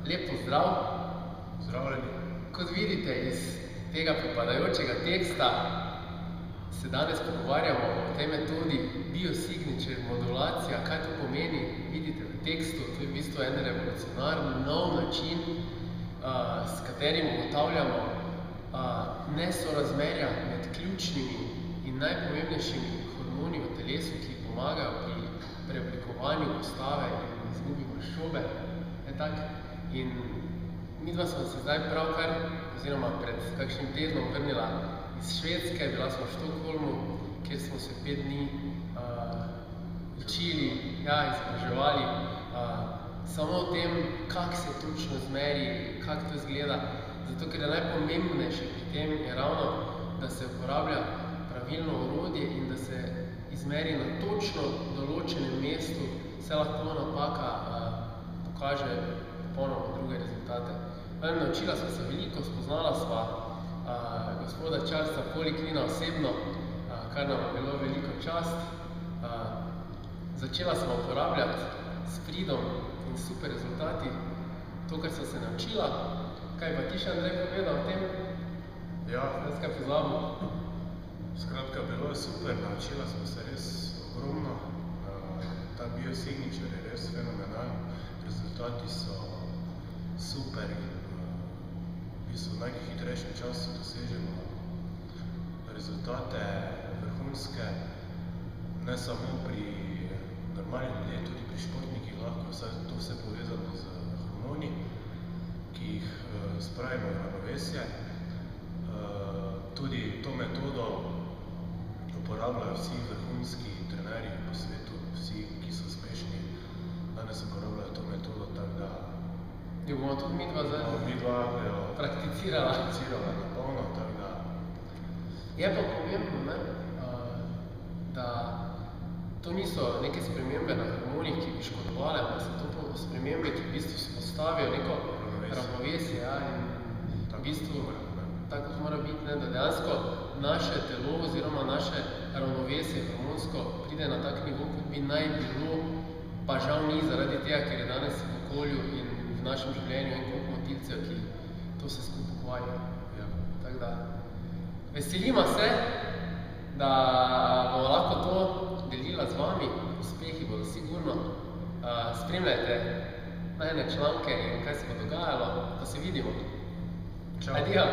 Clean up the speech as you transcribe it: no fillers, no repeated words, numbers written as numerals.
Lep pozdrav. Pozdravljeni. Kot vidite iz tega pripadajočega teksta, se danes pogovarjamo o tej metodi biosignature modulacija. Kaj to pomeni? Vidite v tekstu, to je v bistvu en revolucionarni, nov način, s katerim ugotavljamo nesorazmerja med ključnimi in najpomembnejšimi hormoni v telesu, ki pomagajo pri preoblikovanju postave in izgubi maščobe. In midva smo se zdaj pravkar, oziroma pred kakšnim tednom vrnila iz Švedske, bila smo v Štokholmu, kjer smo se 5 dni učili, izobraževali samo o tem, kako se točno zmeri, kako to izgleda. Zato, ker je najpomembnejše pri tem je ravno, da se uporablja pravilno orodje in da se izmeri na točno določenem mestu, saj lahko napaka pokaže popolnoma druge rezultate. Naučila sva se veliko, spoznala sva gospoda Charlesa Poliquina osebno, kar nam je bilo veliko čast. Začela sva uporabljati s pridom in super rezultati to, kar sva se naučila. Kaj pa ti še, Andrej, povedal o tem? Jaz kaj pozabil? Skratka, bilo je super, naučila smo se res ogromno. Ta biosignature je res fenomenalen. Rezultati so super in v bistvu v najhitrejšem času dosežemo rezultate vrhunske, ne samo pri normalnih ljudeh, tudi pri športnikih lahko, saj to vse povezano z hormoni, ki jih spravimo v ravnovesje. Tudi to metodo uporabljajo vsi vrhunski trenerji po svetu, vsi, ki so uspešni, danes uporabljajo to metodo, tako da Jo bomo tudi midva zdaj prakticirala. Na polno, tako da Je pa pomembno, da to niso neke spremembe na hormonih, ki bi škodovale, ampak so to spremembe, ki v bistvu postavijo neko ravnovesje. In v bistvu tako mora biti, da dejansko naše telo oziroma naše ravnovesje hormonsko pride na tak nivo, kot bi naj bilo, pa žal ni zaradi tega, ker je danes v okolju in v našem življenju en kup motilcev, ki to vse skupaj pokvarijo. Tako da veselimo se, da bomo lahko to delila z vami, uspehi bodo sigurno. Spremljajte najine članke in kaj se bo dogajalo, pa se vidimo. Čau. Adijo.